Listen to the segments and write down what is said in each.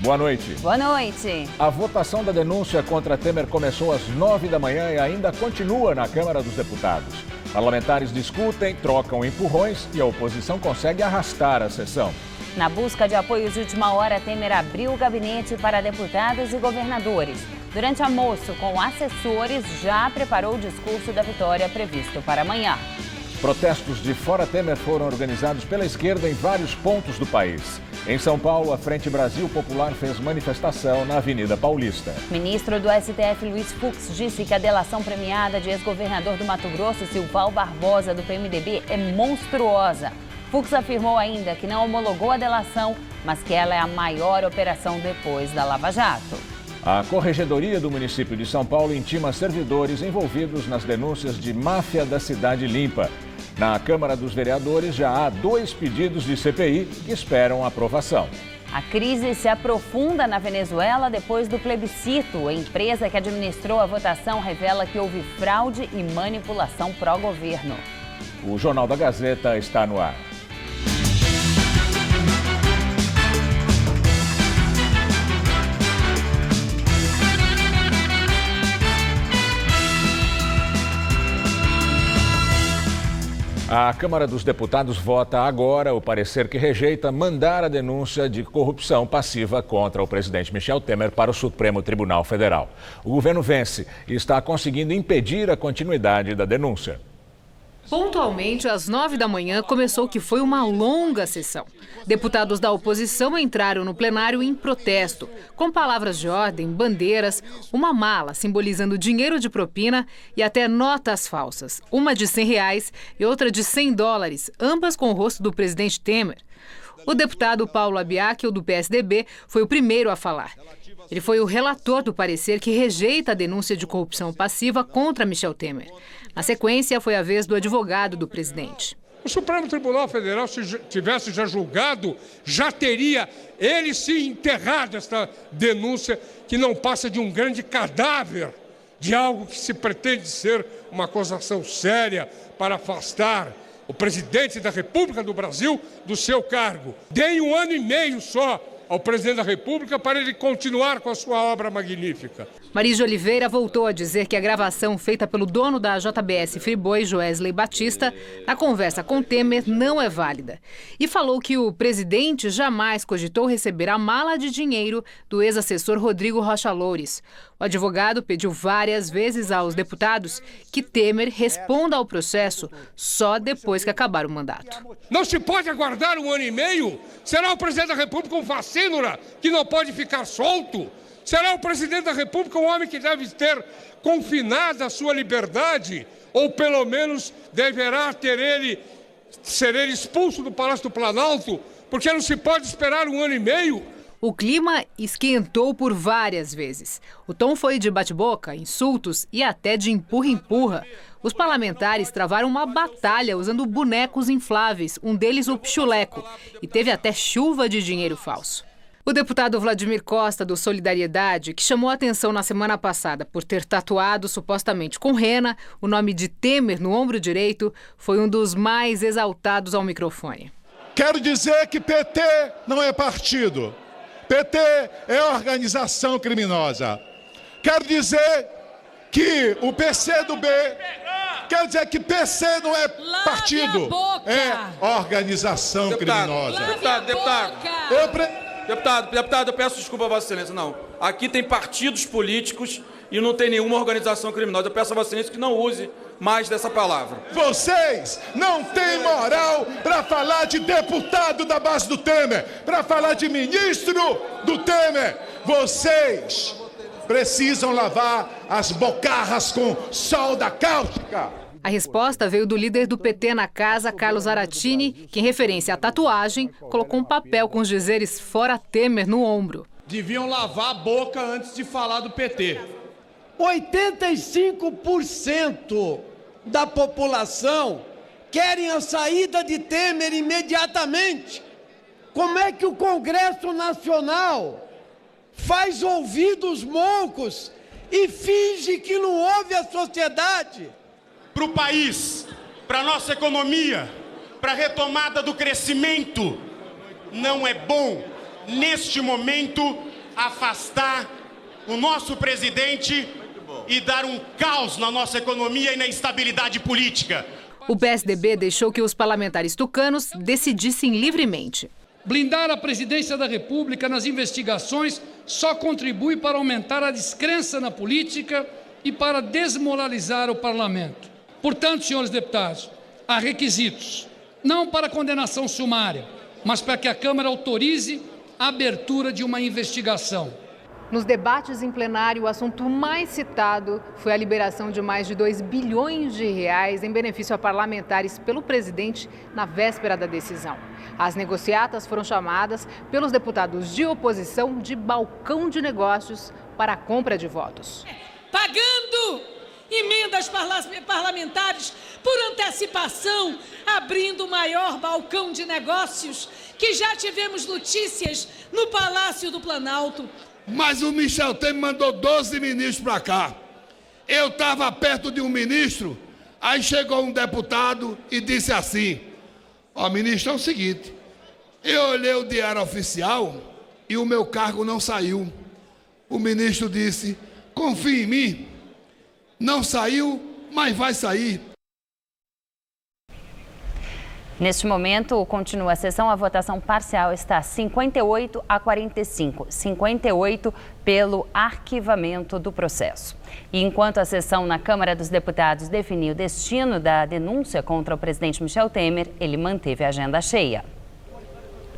Boa noite. Boa noite. A votação da denúncia contra Temer começou às 9 da manhã e ainda continua na Câmara dos Deputados. Parlamentares discutem, trocam empurrões e a oposição consegue arrastar a sessão. Na busca de apoios de última hora, Temer abriu o gabinete para deputados e governadores. Durante almoço com assessores, já preparou o discurso da vitória previsto para amanhã. Protestos de Fora Temer foram organizados pela esquerda em vários pontos do país. Em São Paulo, a Frente Brasil Popular fez manifestação na Avenida Paulista. Ministro do STF, Luiz Fux, disse que a delação premiada de ex-governador do Mato Grosso, Silval Barbosa, do PMDB, é monstruosa. Fux afirmou ainda que não homologou a delação, mas que ela é a maior operação depois da Lava Jato. A Corregedoria do município de São Paulo intima servidores envolvidos nas denúncias de máfia da Cidade Limpa. Na Câmara dos Vereadores já há 2 pedidos de CPI que esperam aprovação. A crise se aprofunda na Venezuela depois do plebiscito. A empresa que administrou a votação revela que houve fraude e manipulação pró-governo. O Jornal da Gazeta está no ar. A Câmara dos Deputados vota agora o parecer que rejeita mandar a denúncia de corrupção passiva contra o presidente Michel Temer para o Supremo Tribunal Federal. O governo vence e está conseguindo impedir a continuidade da denúncia. Pontualmente, às 9 da manhã, começou o que foi uma longa sessão. Deputados da oposição entraram no plenário em protesto, com palavras de ordem, bandeiras, uma mala simbolizando dinheiro de propina e até notas falsas, uma de R$100 e outra de $100, ambas com o rosto do presidente Temer. O deputado Paulo Abiaquil, do PSDB, foi o primeiro a falar. Ele foi o relator do parecer que rejeita a denúncia de corrupção passiva contra Michel Temer. Na sequência, foi a vez do advogado do presidente. O Supremo Tribunal Federal, se tivesse já julgado, já teria ele se enterrado esta denúncia que não passa de um grande cadáver de algo que se pretende ser uma acusação séria para afastar o presidente da República do Brasil do seu cargo. Deem 1 ano e meio só ao presidente da República para ele continuar com a sua obra magnífica. Maris de Oliveira voltou a dizer que a gravação feita pelo dono da JBS Friboi, Joesley Batista, na conversa com Temer não é válida. E falou que o presidente jamais cogitou receber a mala de dinheiro do ex-assessor Rodrigo Rocha Loures. O advogado pediu várias vezes aos deputados que Temer responda ao processo só depois que acabar o mandato. Não se pode aguardar 1 ano e meio? Será o presidente da República um facínora que não pode ficar solto? Será o presidente da República um homem que deve ter confinada a sua liberdade? Ou pelo menos deverá ser ele expulso do Palácio do Planalto? Porque não se pode esperar 1 ano e meio? O clima esquentou por várias vezes. O tom foi de bate-boca, insultos e até de empurra-empurra. Os parlamentares travaram uma batalha usando bonecos infláveis, um deles o Pichuleco, e teve até chuva de dinheiro falso. O deputado Vladimir Costa, do Solidariedade, que chamou a atenção na semana passada por ter tatuado supostamente com rena o nome de Temer no ombro direito, foi um dos mais exaltados ao microfone. Quero dizer que PT não é partido. PT é organização criminosa. Quero dizer que o PCdoB... Quero dizer que PC não é partido. É organização criminosa. Deputado, eu peço desculpa a Vossa Excelência, não. Aqui tem partidos políticos e não tem nenhuma organização criminosa. Eu peço a Vossa Excelência que não use mais dessa palavra. Vocês não têm moral para falar de deputado da base do Temer, para falar de ministro do Temer. Vocês precisam lavar as bocarras com solda cáustica. A resposta veio do líder do PT na casa, Carlos Aratini, que, em referência à tatuagem, colocou um papel com os dizeres Fora Temer no ombro. Deviam lavar a boca antes de falar do PT. 85% da população querem a saída de Temer imediatamente. Como é que o Congresso Nacional faz ouvidos moucos e finge que não ouve a sociedade? Para o país, para a nossa economia, para a retomada do crescimento, não é bom, neste momento, afastar o nosso presidente e dar um caos na nossa economia e na instabilidade política. O PSDB deixou que os parlamentares tucanos decidissem livremente. Blindar a presidência da República nas investigações só contribui para aumentar a descrença na política e para desmoralizar o parlamento. Portanto, senhores deputados, há requisitos, não para condenação sumária, mas para que a Câmara autorize a abertura de uma investigação. Nos debates em plenário, o assunto mais citado foi a liberação de mais de 2 bilhões de reais em benefício a parlamentares pelo presidente na véspera da decisão. As negociatas foram chamadas pelos deputados de oposição de balcão de negócios para a compra de votos. Pagando emendas parlamentares por antecipação, abrindo o maior balcão de negócios que já tivemos notícias no Palácio do Planalto. Mas o Michel Temer mandou 12 ministros para cá. Eu estava perto de um ministro, aí chegou um deputado e disse assim: ó, ministro, é o seguinte, eu olhei o diário oficial e o meu cargo não saiu. O ministro disse: confie em mim, não saiu, mas vai sair. Neste momento, continua a sessão. A votação parcial está 58 a 45. 58 pelo arquivamento do processo. E enquanto a sessão na Câmara dos Deputados definiu o destino da denúncia contra o presidente Michel Temer, ele manteve a agenda cheia.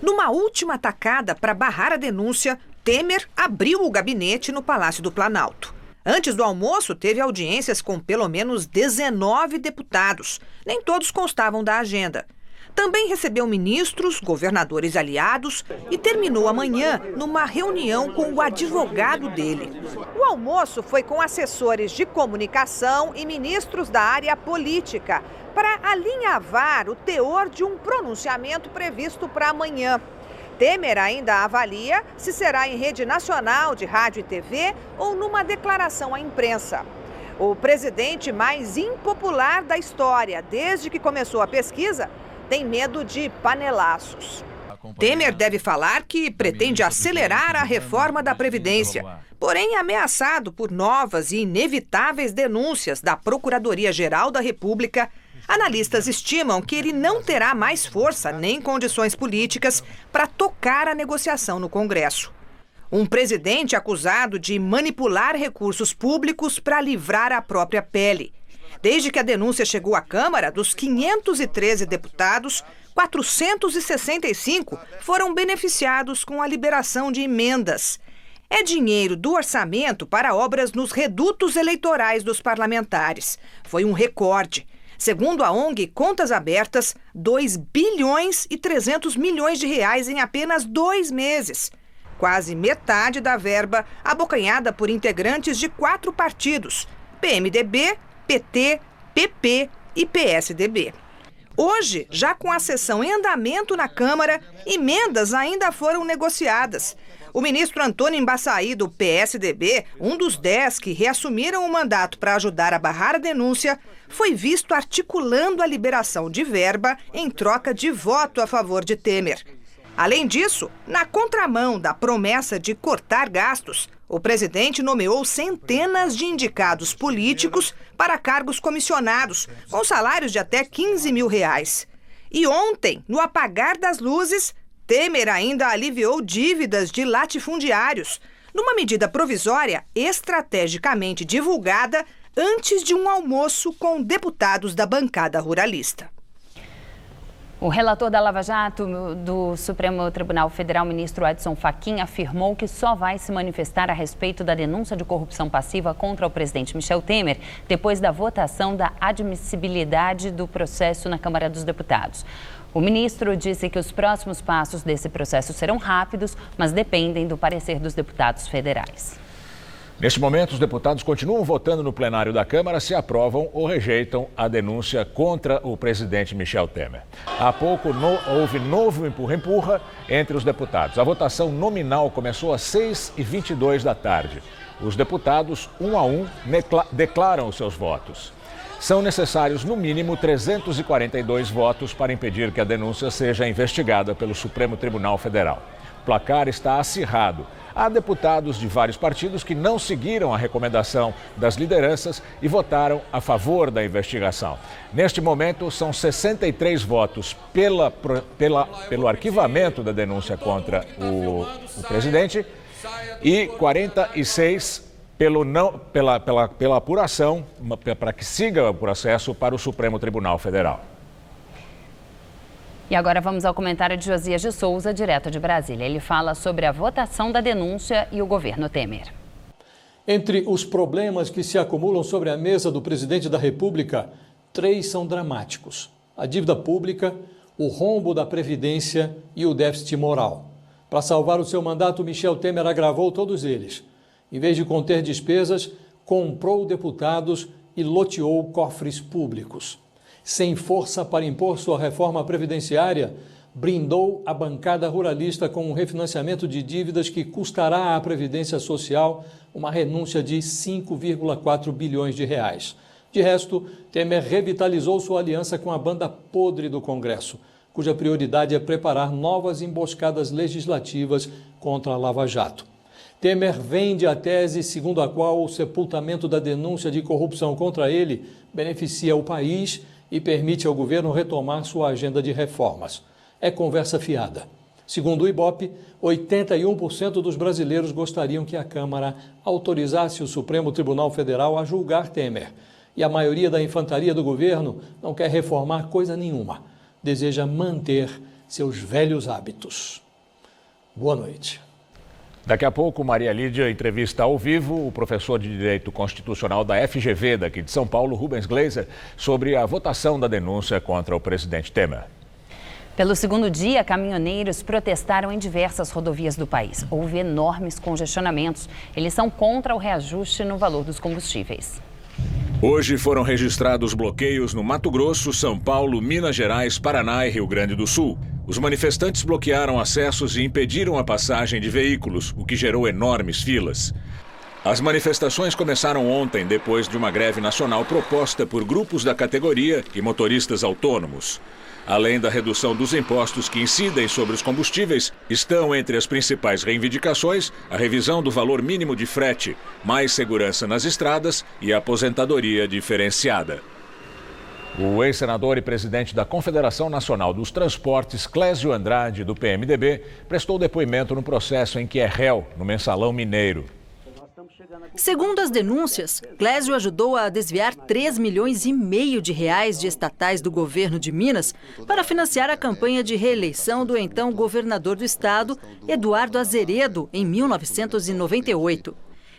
Numa última tacada para barrar a denúncia, Temer abriu o gabinete no Palácio do Planalto. Antes do almoço, teve audiências com pelo menos 19 deputados. Nem todos constavam da agenda. Também recebeu ministros, governadores aliados e terminou amanhã numa reunião com o advogado dele. O almoço foi com assessores de comunicação e ministros da área política para alinhavar o teor de um pronunciamento previsto para amanhã. Temer ainda avalia se será em rede nacional de rádio e TV ou numa declaração à imprensa. O presidente mais impopular da história desde que começou a pesquisa tem medo de panelaços. Temer deve falar que pretende acelerar a reforma da Previdência, porém ameaçado por novas e inevitáveis denúncias da Procuradoria-Geral da República. Analistas estimam que ele não terá mais força nem condições políticas para tocar a negociação no Congresso. Um presidente acusado de manipular recursos públicos para livrar a própria pele. Desde que a denúncia chegou à Câmara, dos 513 deputados, 465 foram beneficiados com a liberação de emendas. É dinheiro do orçamento para obras nos redutos eleitorais dos parlamentares. Foi um recorde. Segundo a ONG Contas Abertas, 2 bilhões e 300 milhões de reais em apenas 2 meses. Quase metade da verba abocanhada por integrantes de 4 partidos: PMDB, PT, PP e PSDB. Hoje, já com a sessão em andamento na Câmara, emendas ainda foram negociadas. O ministro Antônio Embaçaí, do PSDB, um dos 10 que reassumiram o mandato para ajudar a barrar a denúncia, foi visto articulando a liberação de verba em troca de voto a favor de Temer. Além disso, na contramão da promessa de cortar gastos, o presidente nomeou centenas de indicados políticos para cargos comissionados, com salários de até 15 mil reais. E ontem, no apagar das luzes, Temer ainda aliviou dívidas de latifundiários, numa medida provisória estrategicamente divulgada antes de um almoço com deputados da bancada ruralista. O relator da Lava Jato do Supremo Tribunal Federal, ministro Edson Fachin, afirmou que só vai se manifestar a respeito da denúncia de corrupção passiva contra o presidente Michel Temer depois da votação da admissibilidade do processo na Câmara dos Deputados. O ministro disse que os próximos passos desse processo serão rápidos, mas dependem do parecer dos deputados federais. Neste momento, os deputados continuam votando no plenário da Câmara se aprovam ou rejeitam a denúncia contra o presidente Michel Temer. Há pouco houve novo empurra-empurra entre os deputados. A votação nominal começou às 6h22 da tarde. Os deputados, um a um, declaram os seus votos. São necessários, no mínimo, 342 votos para impedir que a denúncia seja investigada pelo Supremo Tribunal Federal. O placar está acirrado. Há deputados de vários partidos que não seguiram a recomendação das lideranças e votaram a favor da investigação. Neste momento, são 63 votos pelo arquivamento da denúncia contra o presidente e 46 pela apuração, para que siga o processo para o Supremo Tribunal Federal. E agora vamos ao comentário de Josias de Souza, direto de Brasília. Ele fala sobre a votação da denúncia e o governo Temer. Entre os problemas que se acumulam sobre a mesa do presidente da República, 3 são dramáticos: a dívida pública, o rombo da Previdência e o déficit moral. Para salvar o seu mandato, Michel Temer agravou todos eles. Em vez de conter despesas, comprou deputados e loteou cofres públicos. Sem força para impor sua reforma previdenciária, brindou a bancada ruralista com um refinanciamento de dívidas que custará à Previdência Social uma renúncia de 5,4 bilhões de reais. De resto, Temer revitalizou sua aliança com a banda podre do Congresso, cuja prioridade é preparar novas emboscadas legislativas contra a Lava Jato. Temer vende a tese segundo a qual o sepultamento da denúncia de corrupção contra ele beneficia o país e permite ao governo retomar sua agenda de reformas. É conversa fiada. Segundo o Ibope, 81% dos brasileiros gostariam que a Câmara autorizasse o Supremo Tribunal Federal a julgar Temer. E a maioria da infantaria do governo não quer reformar coisa nenhuma. Deseja manter seus velhos hábitos. Boa noite. Daqui a pouco, Maria Lídia entrevista ao vivo o professor de Direito Constitucional da FGV, daqui de São Paulo, Rubens Gleiser, sobre a votação da denúncia contra o presidente Temer. Pelo segundo dia, caminhoneiros protestaram em diversas rodovias do país. Houve enormes congestionamentos. Eles são contra o reajuste no valor dos combustíveis. Hoje foram registrados bloqueios no Mato Grosso, São Paulo, Minas Gerais, Paraná e Rio Grande do Sul. Os manifestantes bloquearam acessos e impediram a passagem de veículos, o que gerou enormes filas. As manifestações começaram ontem, depois de uma greve nacional proposta por grupos da categoria e motoristas autônomos. Além da redução dos impostos que incidem sobre os combustíveis, estão entre as principais reivindicações a revisão do valor mínimo de frete, mais segurança nas estradas e aposentadoria diferenciada. O ex-senador e presidente da Confederação Nacional dos Transportes, Clésio Andrade, do PMDB, prestou depoimento no processo em que é réu no Mensalão Mineiro. Segundo as denúncias, Clésio ajudou a desviar 3,5 milhões de reais de estatais do governo de Minas para financiar a campanha de reeleição do então governador do estado, Eduardo Azeredo, em 1998.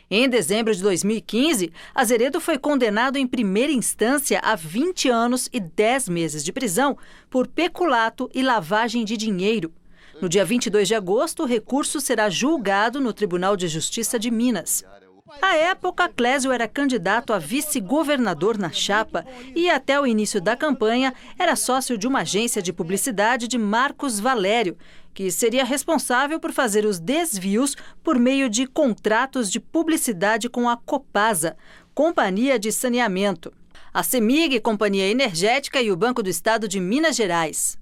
Em dezembro de 2015, Azeredo foi condenado em primeira instância a 20 anos e 10 meses de prisão por peculato e lavagem de dinheiro. No dia 22 de agosto, o recurso será julgado no Tribunal de Justiça de Minas. À época, Clésio era candidato a vice-governador na chapa e, até o início da campanha, era sócio de uma agência de publicidade de Marcos Valério, que seria responsável por fazer os desvios por meio de contratos de publicidade com a Copasa, Companhia de Saneamento, a CEMIG, Companhia Energética, e o Banco do Estado de Minas Gerais.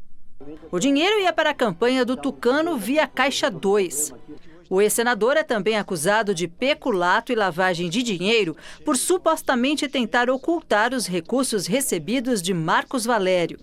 O dinheiro ia para a campanha do Tucano via Caixa 2. O ex-senador é também acusado de peculato e lavagem de dinheiro por supostamente tentar ocultar os recursos recebidos de Marcos Valério.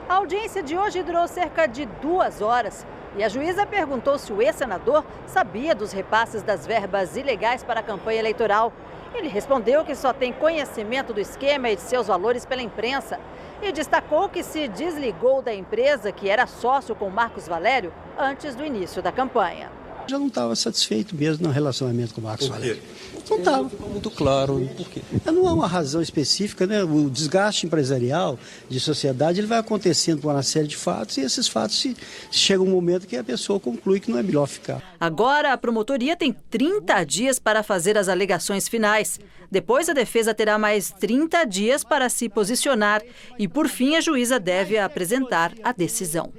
A audiência de hoje durou cerca de 2 horas e a juíza perguntou se o ex-senador sabia dos repasses das verbas ilegais para a campanha eleitoral. Ele respondeu que só tem conhecimento do esquema e de seus valores pela imprensa e destacou que se desligou da empresa que era sócio com Marcos Valério antes do início da campanha. Já não estava satisfeito mesmo no relacionamento com o Marcos Valério. Não estava. Muito claro. Por quê? Não há uma razão específica, né? O desgaste empresarial de sociedade ele vai acontecendo por uma série de fatos e esses fatos chega um momento que a pessoa conclui que não é melhor ficar. Agora a promotoria tem 30 dias para fazer as alegações finais. Depois a defesa terá mais 30 dias para se posicionar e por fim a juíza deve apresentar a decisão.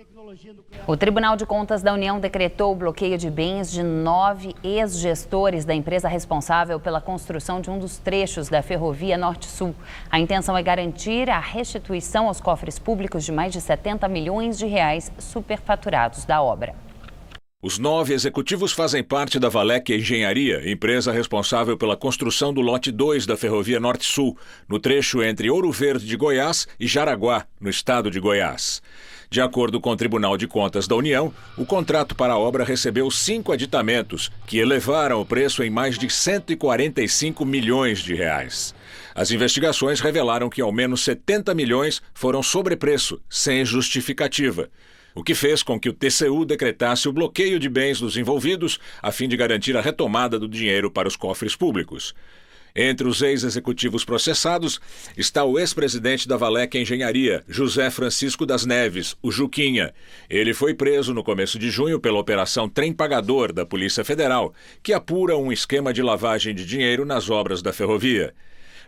O Tribunal de Contas da União decretou o bloqueio de bens de 9 ex-gestores da empresa responsável pela construção de um dos trechos da ferrovia Norte-Sul. A intenção é garantir a restituição aos cofres públicos de mais de 70 milhões de reais superfaturados da obra. Os 9 executivos fazem parte da Valec Engenharia, empresa responsável pela construção do lote 2 da Ferrovia Norte-Sul, no trecho entre Ouro Verde de Goiás e Jaraguá, no estado de Goiás. De acordo com o Tribunal de Contas da União, o contrato para a obra recebeu 5 aditamentos, que elevaram o preço em mais de 145 milhões de reais. As investigações revelaram que ao menos 70 milhões foram sobrepreço, sem justificativa, o que fez com que o TCU decretasse o bloqueio de bens dos envolvidos, a fim de garantir a retomada do dinheiro para os cofres públicos. Entre os ex-executivos processados está o ex-presidente da Valec Engenharia, José Francisco das Neves, o Juquinha. Ele foi preso no começo de junho pela Operação Trem Pagador da Polícia Federal, que apura um esquema de lavagem de dinheiro nas obras da ferrovia.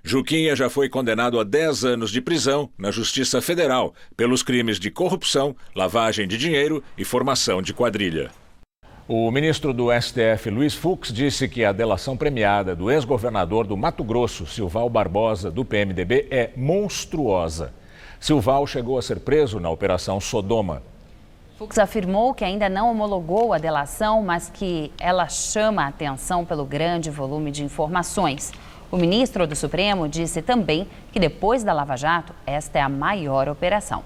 Juquinha já foi condenado a 10 anos de prisão na Justiça Federal pelos crimes de corrupção, lavagem de dinheiro e formação de quadrilha. O ministro do STF, Luiz Fux, disse que a delação premiada do ex-governador do Mato Grosso, Silval Barbosa, do PMDB, é monstruosa. Silval chegou a ser preso na Operação Sodoma. Fux afirmou que ainda não homologou a delação, mas que ela chama a atenção pelo grande volume de informações. O ministro do Supremo disse também que depois da Lava Jato, esta é a maior operação.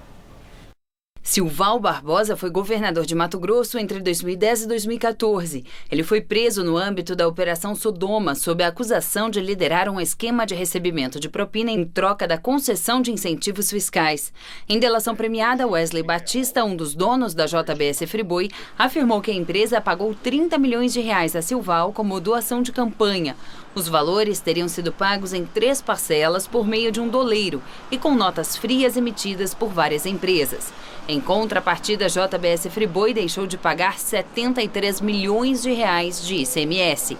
Silval Barbosa foi governador de Mato Grosso entre 2010 e 2014. Ele foi preso no âmbito da Operação Sodoma, sob a acusação de liderar um esquema de recebimento de propina em troca da concessão de incentivos fiscais. Em delação premiada, Wesley Batista, um dos donos da JBS Friboi, afirmou que a empresa pagou 30 milhões de reais a Silval como doação de campanha. Os valores teriam sido pagos em 3 parcelas por meio de um doleiro e com notas frias emitidas por várias empresas. Em contrapartida, a JBS Friboi deixou de pagar 73 milhões de reais de ICMS.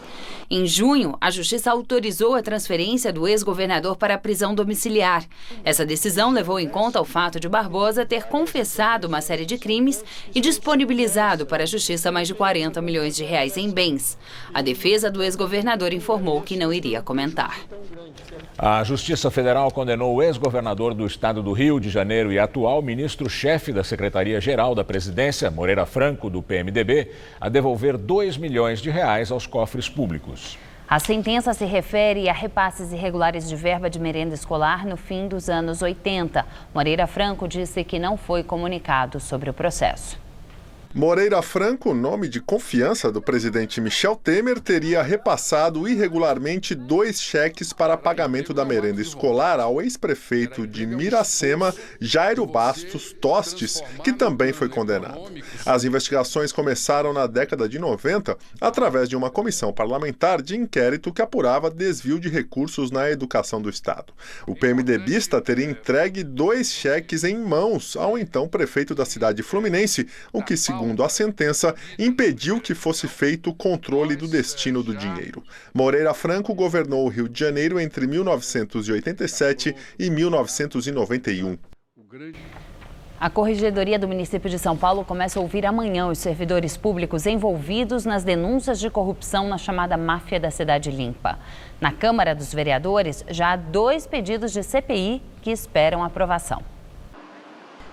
Em junho, a Justiça autorizou a transferência do ex-governador para a prisão domiciliar. Essa decisão levou em conta o fato de Barbosa ter confessado uma série de crimes e disponibilizado para a Justiça mais de 40 milhões de reais em bens. A defesa do ex-governador informou que não iria comentar. A Justiça Federal condenou o ex-governador do estado do Rio de Janeiro e atual ministro-chefe da Secretaria-Geral da Presidência, Moreira Franco, do PMDB, a devolver 2 milhões de reais aos cofres públicos. A sentença se refere a repasses irregulares de verba de merenda escolar no fim dos anos 80. Moreira Franco disse que não foi comunicado sobre o processo. Moreira Franco, nome de confiança do presidente Michel Temer, teria repassado irregularmente 2 cheques para pagamento da merenda escolar ao ex-prefeito de Miracema, Jairo Bastos Tostes, que também foi condenado. As investigações começaram na década de 90, através de uma comissão parlamentar de inquérito que apurava desvio de recursos na educação do Estado. O PMDBista teria entregue 2 cheques em mãos ao então prefeito da cidade fluminense, o que, segundo a sentença, impediu que fosse feito o controle do destino do dinheiro. Moreira Franco governou o Rio de Janeiro entre 1987 e 1991. A Corregedoria do município de São Paulo começa a ouvir amanhã os servidores públicos envolvidos nas denúncias de corrupção na chamada máfia da Cidade Limpa. Na Câmara dos Vereadores, já há 2 pedidos de CPI que esperam aprovação.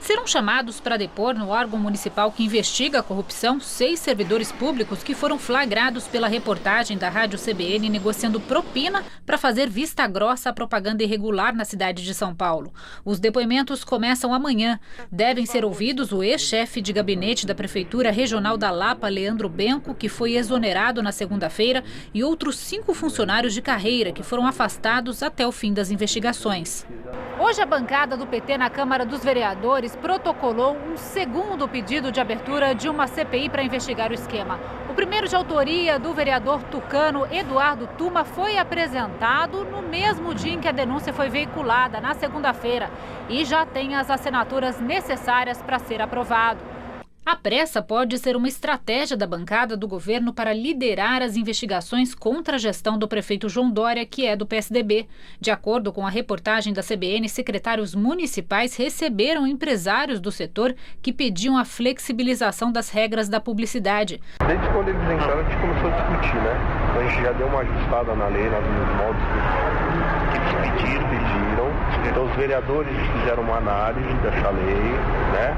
Serão chamados para depor no órgão municipal que investiga a corrupção 6 servidores públicos que foram flagrados pela reportagem da Rádio CBN negociando propina para fazer vista grossa à propaganda irregular na cidade de São Paulo. Os depoimentos começam amanhã. Devem ser ouvidos o ex-chefe de gabinete da Prefeitura Regional da Lapa, Leandro Benco, que foi exonerado na segunda-feira, e outros 5 funcionários de carreira que foram afastados até o fim das investigações. Hoje a bancada do PT na Câmara dos Vereadores protocolou um segundo pedido de abertura de uma CPI para investigar o esquema. O primeiro, de autoria do vereador tucano Eduardo Tuma, foi apresentado no mesmo dia em que a denúncia foi veiculada, na segunda-feira, e já tem as assinaturas necessárias para ser aprovado. A pressa pode ser uma estratégia da bancada do governo para liderar as investigações contra a gestão do prefeito João Dória, que é do PSDB. De acordo com a reportagem da CBN, secretários municipais receberam empresários do setor que pediam a flexibilização das regras da publicidade. Desde quando eles entraram, a gente começou a discutir, né? Então a gente já deu uma ajustada na lei, nos modos que eles pediram. Então os vereadores fizeram uma análise dessa lei, né?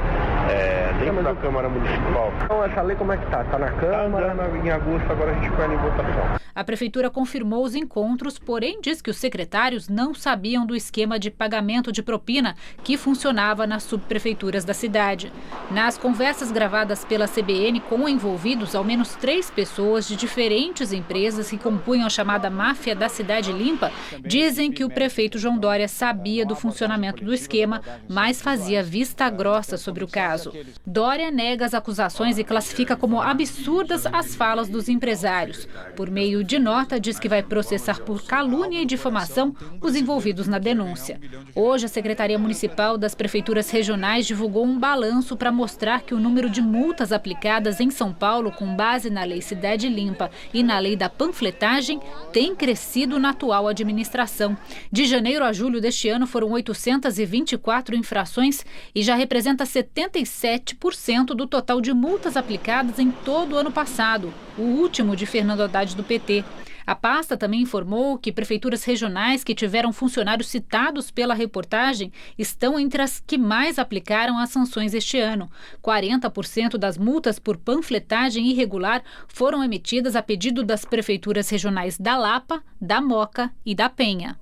Dentro da Câmara Municipal. Então essa lei como é que tá? Tá na Câmara, em agosto agora a gente vai em votação. A Prefeitura confirmou os encontros, porém diz que os secretários não sabiam do esquema de pagamento de propina que funcionava nas subprefeituras da cidade. Nas conversas gravadas pela CBN com envolvidos, ao menos 3 pessoas de diferentes empresas que compunham a chamada máfia da Cidade Limpa, dizem que o prefeito João Dória sabia do funcionamento do esquema, mas fazia vista grossa sobre o caso. Dória nega as acusações e classifica como absurdas as falas dos empresários. Por meio de nota, diz que vai processar por calúnia e difamação os envolvidos na denúncia. Hoje, a Secretaria Municipal das Prefeituras Regionais divulgou um balanço para mostrar que o número de multas aplicadas em São Paulo, com base na Lei Cidade Limpa e na Lei da Panfletagem, tem crescido na atual administração. De janeiro a julho deste ano, foram 824 infrações e já representa 77% do total de multas aplicadas em todo o ano passado, o último de Fernando Haddad do PT. A pasta também informou que prefeituras regionais que tiveram funcionários citados pela reportagem estão entre as que mais aplicaram as sanções este ano. 40% das multas por panfletagem irregular foram emitidas a pedido das prefeituras regionais da Lapa, da Moca e da Penha.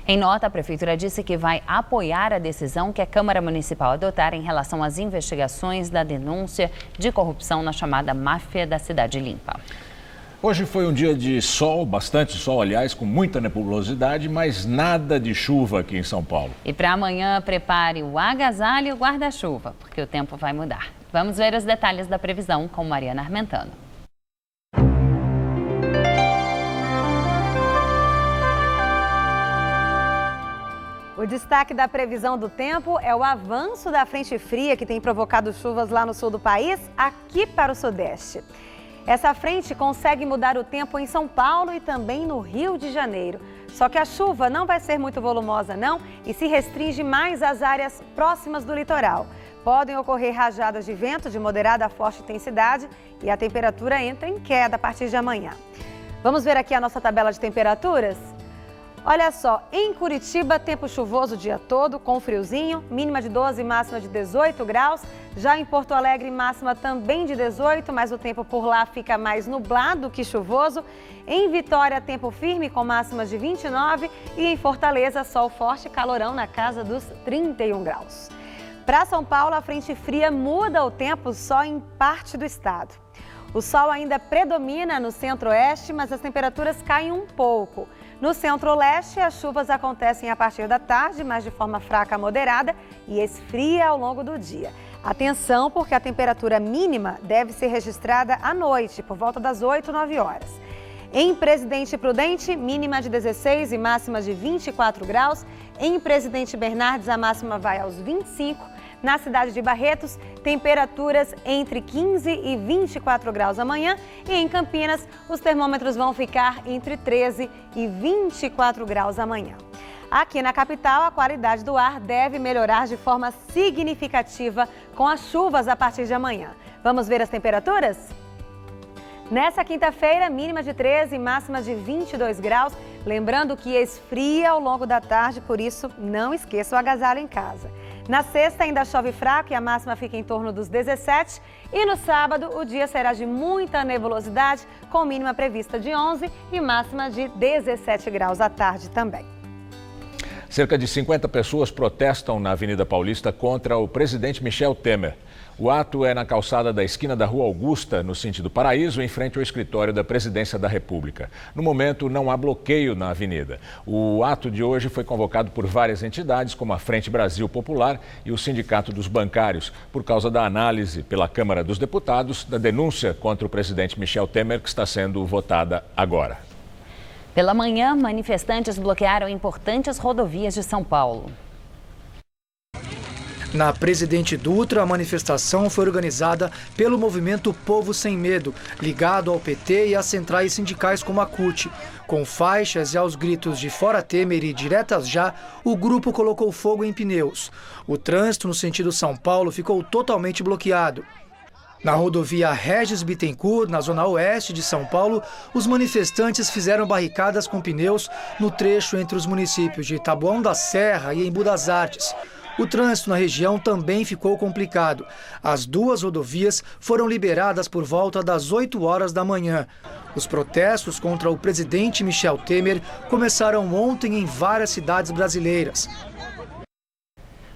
Em nota, a Prefeitura disse que vai apoiar a decisão que a Câmara Municipal adotar em relação às investigações da denúncia de corrupção na chamada máfia da Cidade Limpa. Hoje foi um dia de sol, bastante sol, aliás, com muita nebulosidade, mas nada de chuva aqui em São Paulo. E para amanhã, prepare o agasalho e o guarda-chuva, porque o tempo vai mudar. Vamos ver os detalhes da previsão com Mariana Armentano. O destaque da previsão do tempo é o avanço da frente fria que tem provocado chuvas lá no sul do país, aqui para o sudeste. Essa frente consegue mudar o tempo em São Paulo e também no Rio de Janeiro. Só que a chuva não vai ser muito volumosa não e se restringe mais às áreas próximas do litoral. Podem ocorrer rajadas de vento de moderada a forte intensidade e a temperatura entra em queda a partir de amanhã. Vamos ver aqui a nossa tabela de temperaturas? Olha só, em Curitiba, tempo chuvoso o dia todo, com friozinho, mínima de 12 e máxima de 18 graus. Já em Porto Alegre, máxima também de 18, mas o tempo por lá fica mais nublado que chuvoso. Em Vitória, tempo firme com máximas de 29 e em Fortaleza, sol forte e calorão na casa dos 31 graus. Para São Paulo, a frente fria muda o tempo só em parte do estado. O sol ainda predomina no centro-oeste, mas as temperaturas caem um pouco. No centro-leste, as chuvas acontecem a partir da tarde, mas de forma fraca a moderada e esfria ao longo do dia. Atenção, porque a temperatura mínima deve ser registrada à noite, por volta das 8, 9 horas. Em Presidente Prudente, mínima de 16 e máxima de 24 graus. Em Presidente Bernardes, a máxima vai aos 25. Na cidade de Barretos, temperaturas entre 15 e 24 graus amanhã. E em Campinas, os termômetros vão ficar entre 13 e 24 graus amanhã. Aqui na capital, a qualidade do ar deve melhorar de forma significativa com as chuvas a partir de amanhã. Vamos ver as temperaturas? Nessa quinta-feira, mínima de 13 e máxima de 22 graus. Lembrando que esfria ao longo da tarde, por isso não esqueça o agasalho em casa. Na sexta ainda chove fraco e a máxima fica em torno dos 17. E no sábado o dia será de muita nebulosidade, com mínima prevista de 11 e máxima de 17 graus à tarde também. Cerca de 50 pessoas protestam na Avenida Paulista contra o presidente Michel Temer. O ato é na calçada da esquina da Rua Augusta, no sentido Paraíso, em frente ao escritório da Presidência da República. No momento, não há bloqueio na avenida. O ato de hoje foi convocado por várias entidades, como a Frente Brasil Popular e o Sindicato dos Bancários, por causa da análise pela Câmara dos Deputados da denúncia contra o presidente Michel Temer, que está sendo votada agora. Pela manhã, manifestantes bloquearam importantes rodovias de São Paulo. Na Presidente Dutra, a manifestação foi organizada pelo movimento Povo Sem Medo, ligado ao PT e às centrais sindicais como a CUT. Com faixas e aos gritos de Fora Temer e Diretas Já, o grupo colocou fogo em pneus. O trânsito no sentido São Paulo ficou totalmente bloqueado. Na rodovia Regis Bittencourt, na zona oeste de São Paulo, os manifestantes fizeram barricadas com pneus no trecho entre os municípios de Taboão da Serra e Embu das Artes. O trânsito na região também ficou complicado. As duas rodovias foram liberadas por volta das 8 horas da manhã. Os protestos contra o presidente Michel Temer começaram ontem em várias cidades brasileiras.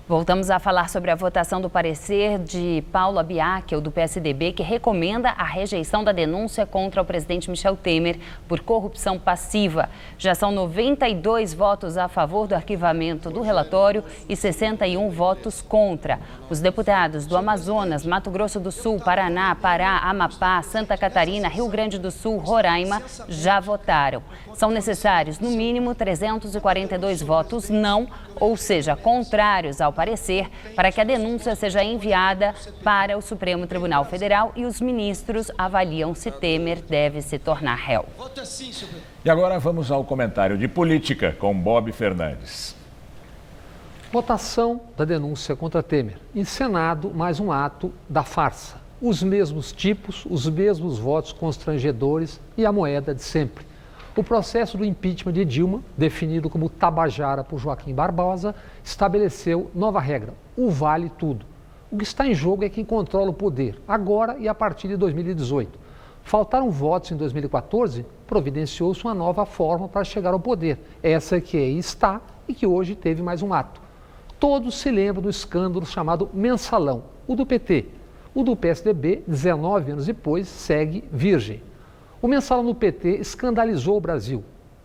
Voltamos a falar sobre a votação do parecer de Paula Biacchio, do PSDB, que recomenda a rejeição da denúncia contra o presidente Michel Temer por corrupção passiva. Já são 92 votos a favor do arquivamento do relatório e 61 votos contra. Os deputados do Amazonas, Mato Grosso do Sul, Paraná, Pará, Amapá, Santa Catarina, Rio Grande do Sul, Roraima já votaram. São necessários, no mínimo, 342 votos não, ou seja, contrários ao parecer, para que a denúncia seja enviada para o Supremo Tribunal Federal e os ministros avaliam se Temer deve se tornar réu. E agora vamos ao comentário de política com Bob Fernandes. Votação da denúncia contra Temer. Em Senado, mais um ato da farsa. Os mesmos tipos, os mesmos votos constrangedores e a moeda de sempre. O processo do impeachment de Dilma, definido como Tabajara por Joaquim Barbosa, estabeleceu nova regra, o vale tudo. O que está em jogo é quem controla o poder, agora e a partir de 2018. Faltaram votos em 2014, providenciou-se uma nova forma para chegar ao poder. Essa que aí está e que hoje teve mais um ato. Todos se lembram do escândalo chamado Mensalão, o do PT. O do PSDB, 19 anos depois, segue virgem. O Mensalão do PT escandalizou o Brasil.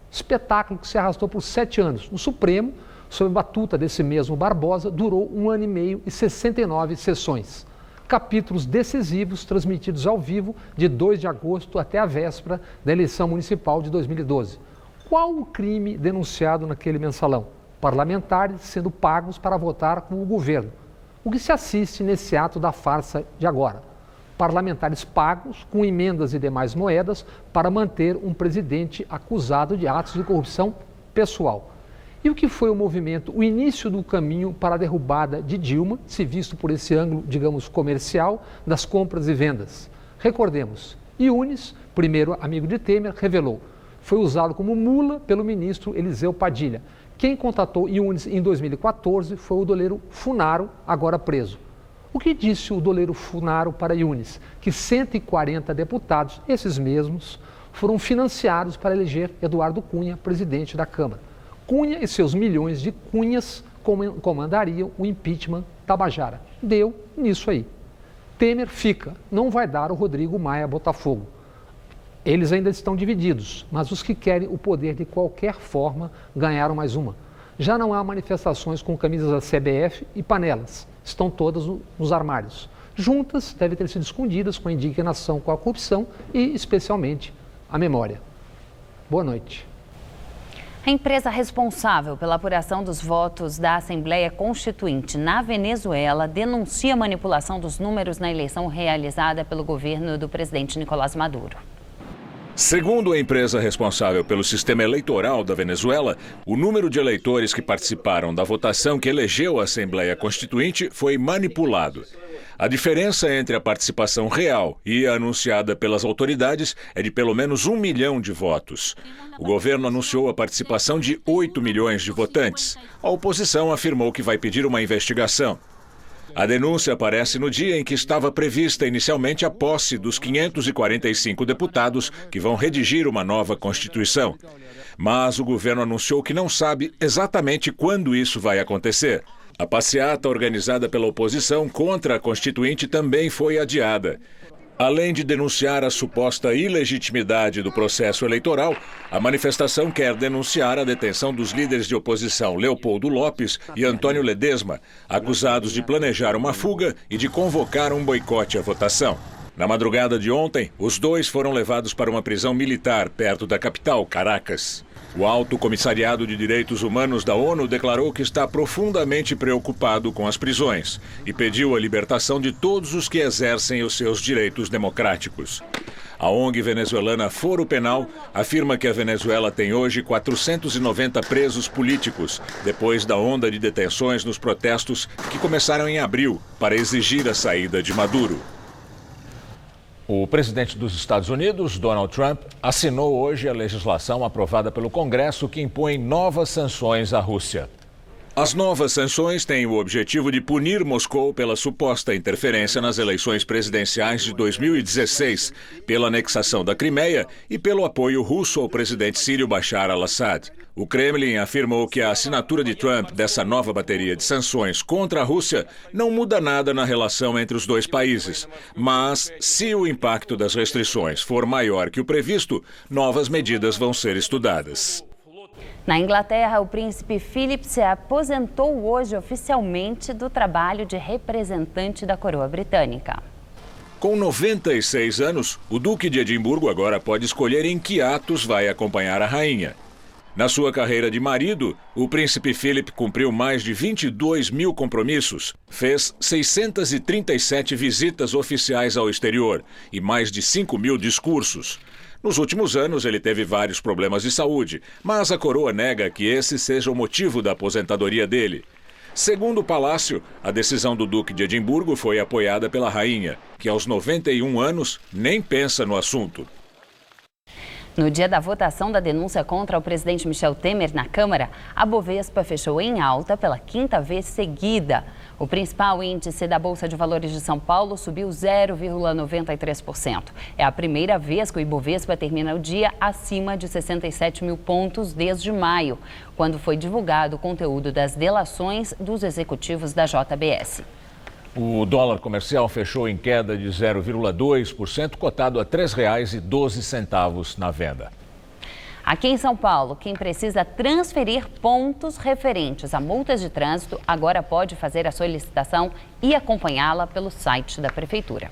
Espetáculo que se arrastou por 7 anos. No Supremo, sob batuta desse mesmo Barbosa, durou 1 ano e meio e 69 sessões. Capítulos decisivos transmitidos ao vivo de 2 de agosto até a véspera da eleição municipal de 2012. Qual o crime denunciado naquele mensalão? Parlamentares sendo pagos para votar com o governo. O que se assiste nesse ato da farsa de agora? Parlamentares pagos com emendas e demais moedas para manter um presidente acusado de atos de corrupção pessoal. E o que foi o movimento, o início do caminho para a derrubada de Dilma, se visto por esse ângulo, digamos, comercial, das compras e vendas? Recordemos, Yunes, primeiro amigo de Temer, revelou, foi usado como mula pelo ministro Eliseu Padilha. Quem contratou Yunes em 2014 foi o doleiro Funaro, agora preso. O que disse o doleiro Funaro para Yunes? Que 140 deputados, esses mesmos, foram financiados para eleger Eduardo Cunha, presidente da Câmara. Cunha e seus milhões de cunhas comandariam o impeachment Tabajara. Deu nisso aí. Temer fica, não vai dar o Rodrigo Maia Botafogo. Eles ainda estão divididos, mas os que querem o poder de qualquer forma ganharam mais uma. Já não há manifestações com camisas da CBF e panelas. Estão todas nos armários. Juntas, devem ter sido escondidas com a indignação com a corrupção e, especialmente, a memória. Boa noite. A empresa responsável pela apuração dos votos da Assembleia Constituinte na Venezuela denuncia a manipulação dos números na eleição realizada pelo governo do presidente Nicolás Maduro. Segundo a empresa responsável pelo sistema eleitoral da Venezuela, o número de eleitores que participaram da votação que elegeu a Assembleia Constituinte foi manipulado. A diferença entre a participação real e a anunciada pelas autoridades é de pelo menos 1 milhão de votos. O governo anunciou a participação de 8 milhões de votantes. A oposição afirmou que vai pedir uma investigação. A denúncia aparece no dia em que estava prevista inicialmente a posse dos 545 deputados que vão redigir uma nova Constituição. Mas o governo anunciou que não sabe exatamente quando isso vai acontecer. A passeata organizada pela oposição contra a Constituinte também foi adiada. Além de denunciar a suposta ilegitimidade do processo eleitoral, a manifestação quer denunciar a detenção dos líderes de oposição Leopoldo Lopes e Antônio Ledesma, acusados de planejar uma fuga e de convocar um boicote à votação. Na madrugada de ontem, os dois foram levados para uma prisão militar perto da capital, Caracas. O Alto Comissariado de Direitos Humanos da ONU declarou que está profundamente preocupado com as prisões e pediu a libertação de todos os que exercem os seus direitos democráticos. A ONG venezuelana Foro Penal afirma que a Venezuela tem hoje 490 presos políticos, depois da onda de detenções nos protestos que começaram em abril para exigir a saída de Maduro. O presidente dos Estados Unidos, Donald Trump, assinou hoje a legislação aprovada pelo Congresso que impõe novas sanções à Rússia. As novas sanções têm o objetivo de punir Moscou pela suposta interferência nas eleições presidenciais de 2016, pela anexação da Crimeia e pelo apoio russo ao presidente sírio Bashar al-Assad. O Kremlin afirmou que a assinatura de Trump dessa nova bateria de sanções contra a Rússia não muda nada na relação entre os dois países. Mas, se o impacto das restrições for maior que o previsto, novas medidas vão ser estudadas. Na Inglaterra, o príncipe Philip se aposentou hoje oficialmente do trabalho de representante da coroa britânica. Com 96 anos, o Duque de Edimburgo agora pode escolher em que atos vai acompanhar a rainha. Na sua carreira de marido, o príncipe Philip cumpriu mais de 22 mil compromissos, fez 637 visitas oficiais ao exterior e mais de 5 mil discursos. Nos últimos anos, ele teve vários problemas de saúde, mas a coroa nega que esse seja o motivo da aposentadoria dele. Segundo o palácio, a decisão do Duque de Edimburgo foi apoiada pela rainha, que aos 91 anos nem pensa no assunto. No dia da votação da denúncia contra o presidente Michel Temer na Câmara, a Bovespa fechou em alta pela quinta vez seguida. O principal índice da Bolsa de Valores de São Paulo subiu 0,93%. É a primeira vez que o Ibovespa termina o dia acima de 67 mil pontos desde maio, quando foi divulgado o conteúdo das delações dos executivos da JBS. O dólar comercial fechou em queda de 0,2%, cotado a R$ 3,12 na venda. Aqui em São Paulo, quem precisa transferir pontos referentes a multas de trânsito agora pode fazer a solicitação e acompanhá-la pelo site da Prefeitura.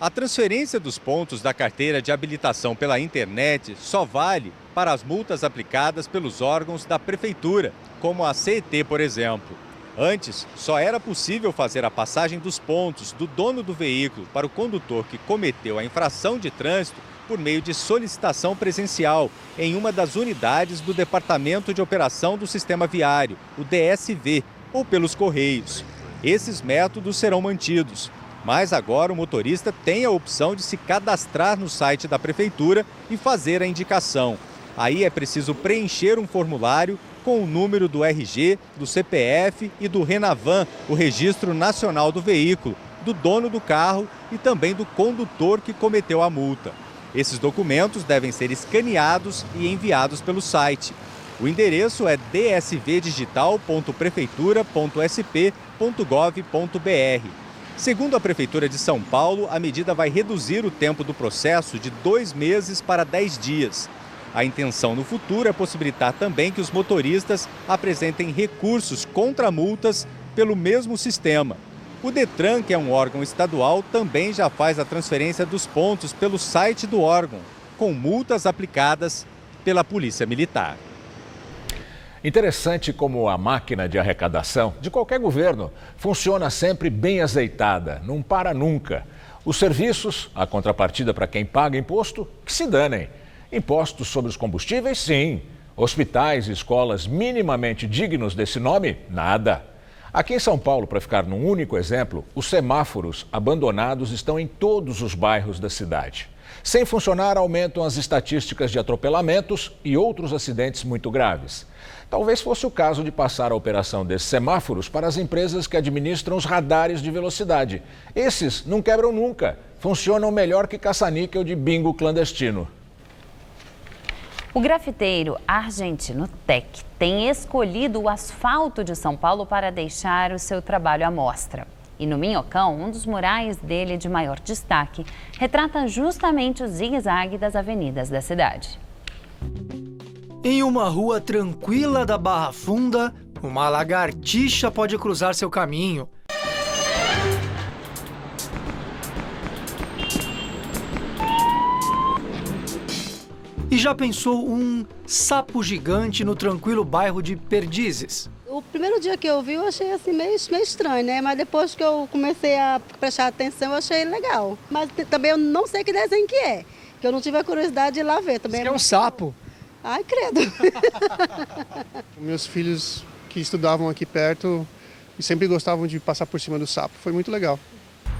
A transferência dos pontos da carteira de habilitação pela internet só vale para as multas aplicadas pelos órgãos da Prefeitura, como a CET, por exemplo. Antes, só era possível fazer a passagem dos pontos do dono do veículo para o condutor que cometeu a infração de trânsito por meio de solicitação presencial em uma das unidades do Departamento de Operação do Sistema Viário, o DSV, ou pelos Correios. Esses métodos serão mantidos, mas agora o motorista tem a opção de se cadastrar no site da Prefeitura e fazer a indicação. Aí é preciso preencher um formulário com o número do RG, do CPF e do Renavan, o Registro Nacional do Veículo, do dono do carro e também do condutor que cometeu a multa. Esses documentos devem ser escaneados e enviados pelo site. O endereço é dsvdigital.prefeitura.sp.gov.br. Segundo a Prefeitura de São Paulo, a medida vai reduzir o tempo do processo de 2 meses para 10 dias. A intenção no futuro é possibilitar também que os motoristas apresentem recursos contra multas pelo mesmo sistema. O Detran, que é um órgão estadual, também já faz a transferência dos pontos pelo site do órgão, com multas aplicadas pela Polícia Militar. Interessante como a máquina de arrecadação de qualquer governo funciona sempre bem azeitada, não para nunca. Os serviços, a contrapartida para quem paga imposto, que se danem. Impostos sobre os combustíveis, sim. Hospitais e escolas minimamente dignos desse nome, nada. Aqui em São Paulo, para ficar num único exemplo, os semáforos abandonados estão em todos os bairros da cidade. Sem funcionar, aumentam as estatísticas de atropelamentos e outros acidentes muito graves. Talvez fosse o caso de passar a operação desses semáforos para as empresas que administram os radares de velocidade. Esses não quebram nunca, funcionam melhor que caça-níquel de bingo clandestino. O grafiteiro argentino Tec tem escolhido o asfalto de São Paulo para deixar o seu trabalho à mostra. E no Minhocão, um dos murais dele de maior destaque retrata justamente o zigue-zague das avenidas da cidade. Em uma rua tranquila da Barra Funda, uma lagartixa pode cruzar seu caminho. E já pensou um sapo gigante no tranquilo bairro de Perdizes? O primeiro dia que eu vi, eu achei assim meio estranho, né? Mas depois que eu comecei a prestar atenção, eu achei legal. Mas também eu não sei que desenho que é, que eu não tive a curiosidade de ir lá ver. Também é um sapo. Ai, credo. Meus filhos que estudavam aqui perto sempre gostavam de passar por cima do sapo. Foi muito legal.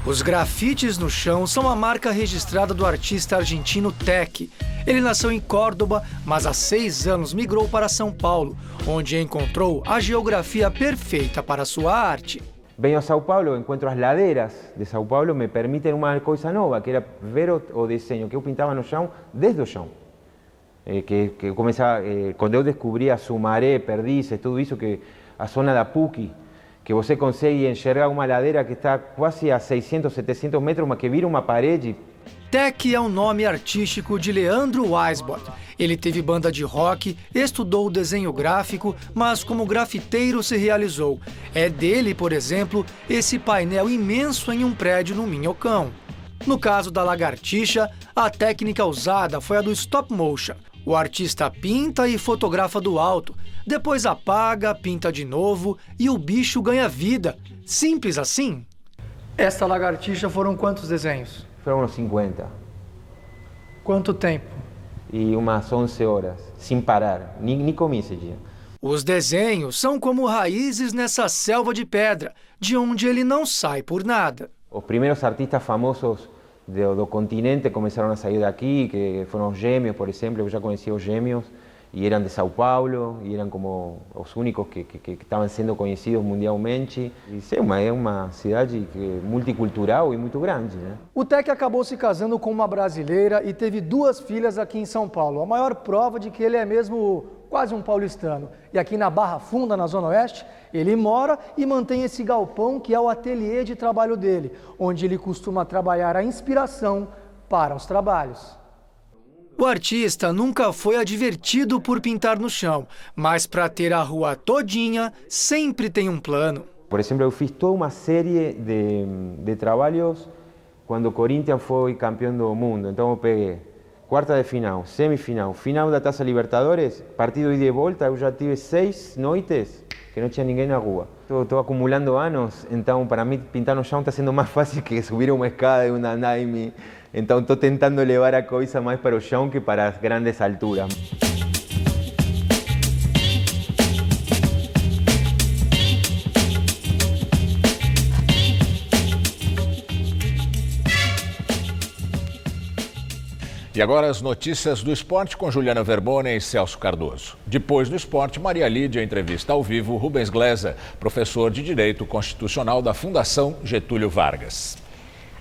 Os grafites no chão são a marca registrada do artista argentino Tech. Ele nasceu em Córdoba, mas há 6 anos migrou para São Paulo, onde encontrou a geografia perfeita para sua arte. Venho a São Paulo, encontro as ladeiras de São Paulo, me permitem uma coisa nova, que era ver o desenho que eu pintava no chão, desde o chão. Que eu começava, quando eu descobri a Sumaré, Perdizes, tudo isso, que a zona da PUC, que você consegue enxergar uma ladeira que está quase a 600, 700 metros, mas que vira uma parede. Tech é o nome artístico de Leandro Weisbord. Ele teve banda de rock, estudou desenho gráfico, mas como grafiteiro se realizou. É dele, por exemplo, esse painel imenso em um prédio no Minhocão. No caso da lagartixa, a técnica usada foi a do stop motion. O artista pinta e fotografa do alto, depois apaga, pinta de novo e o bicho ganha vida. Simples assim. Essa lagartixa foram quantos desenhos? Foram uns 50. Quanto tempo? E umas 11 horas, sem parar. Nem comi esse dia. Os desenhos são como raízes nessa selva de pedra, de onde ele não sai por nada. Os primeiros artistas famosos do continente começaram a sair daqui, que foram os Gêmeos, por exemplo. Eu já conhecia os Gêmeos e eram de São Paulo, e eram como os únicos que estavam sendo conhecidos mundialmente. E é uma cidade multicultural e muito grande, né? O Tech acabou se casando com uma brasileira e teve 2 filhas aqui em São Paulo. A maior prova de que ele é mesmo quase um paulistano. E aqui na Barra Funda, na Zona Oeste, ele mora e mantém esse galpão que é o ateliê de trabalho dele, onde ele costuma trabalhar a inspiração para os trabalhos. O artista nunca foi advertido por pintar no chão, mas para ter a rua todinha, sempre tem um plano. Por exemplo, eu fiz toda uma série de trabalhos quando o Corinthians foi campeão do mundo. Então eu peguei quarta de final, semifinal, final da Taça Libertadores, partido ida e volta, eu já tive 6 noites que não tinha ninguém na rua. Estou acumulando anos, então para mim pintar no chão está sendo mais fácil que subir uma escada e um andaime. Então estou tentando levar a coisa mais para o chão que para as grandes alturas. E agora as notícias do esporte com Juliana Verbona e Celso Cardoso. Depois do esporte, Maria Lídia entrevista ao vivo Rubens Gleza, professor de Direito Constitucional da Fundação Getúlio Vargas.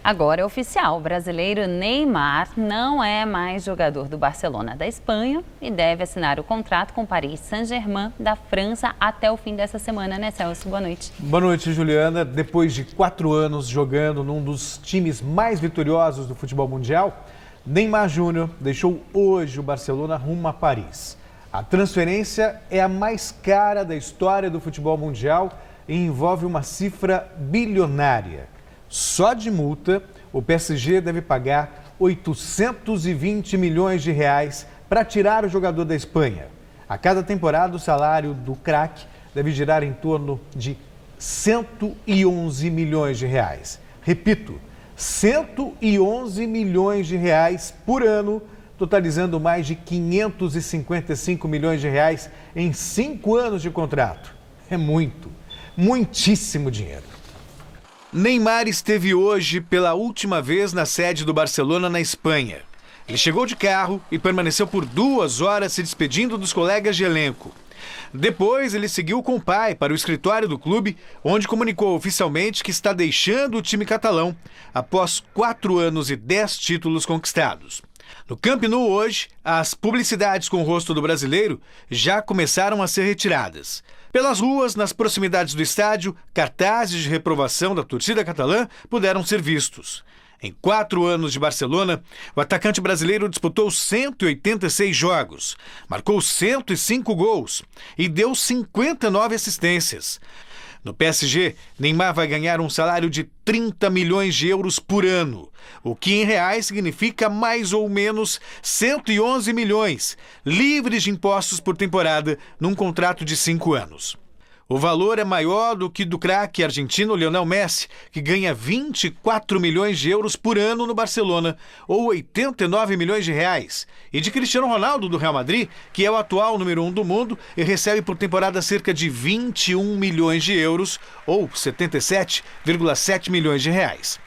Agora é oficial, o brasileiro Neymar não é mais jogador do Barcelona da Espanha e deve assinar o contrato com o Paris Saint-Germain da França até o fim dessa semana, né, Celso? Boa noite. Boa noite, Juliana. Depois de 4 anos jogando num dos times mais vitoriosos do futebol mundial, Neymar Júnior deixou hoje o Barcelona rumo a Paris. A transferência é a mais cara da história do futebol mundial e envolve uma cifra bilionária. Só de multa, o PSG deve pagar 820 milhões de reais para tirar o jogador da Espanha. A cada temporada, o salário do craque deve girar em torno de 111 milhões de reais. Repito, 111 milhões de reais por ano, totalizando mais de 555 milhões de reais em 5 anos de contrato. É muitíssimo dinheiro. Neymar esteve hoje pela última vez na sede do Barcelona na Espanha. Ele chegou de carro e permaneceu por 2 horas se despedindo dos colegas de elenco. Depois, ele seguiu com o pai para o escritório do clube, onde comunicou oficialmente que está deixando o time catalão após 4 anos e 10 títulos conquistados. No Camp Nou hoje, as publicidades com o rosto do brasileiro já começaram a ser retiradas. Pelas ruas, nas proximidades do estádio, cartazes de reprovação da torcida catalã puderam ser vistos. Em 4 anos de Barcelona, o atacante brasileiro disputou 186 jogos, marcou 105 gols e deu 59 assistências. No PSG, Neymar vai ganhar um salário de 30 milhões de euros por ano, o que em reais significa mais ou menos 111 milhões, livres de impostos por temporada, num contrato de 5 anos. O valor é maior do que do craque argentino Lionel Messi, que ganha 24 milhões de euros por ano no Barcelona, ou 89 milhões de reais, e de Cristiano Ronaldo do Real Madrid, que é o atual número 1 do mundo e recebe por temporada cerca de 21 milhões de euros, ou 77,7 milhões de reais.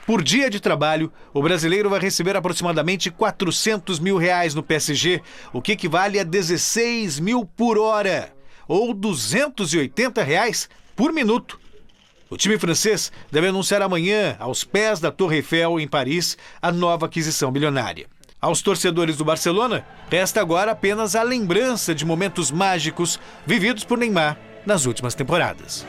Por dia de trabalho, o brasileiro vai receber aproximadamente R$400 mil no PSG, o que equivale a 16 mil por hora, ou R$280 por minuto. O time francês deve anunciar amanhã, aos pés da Torre Eiffel, em Paris, a nova aquisição bilionária. Aos torcedores do Barcelona, resta agora apenas a lembrança de momentos mágicos vividos por Neymar nas últimas temporadas.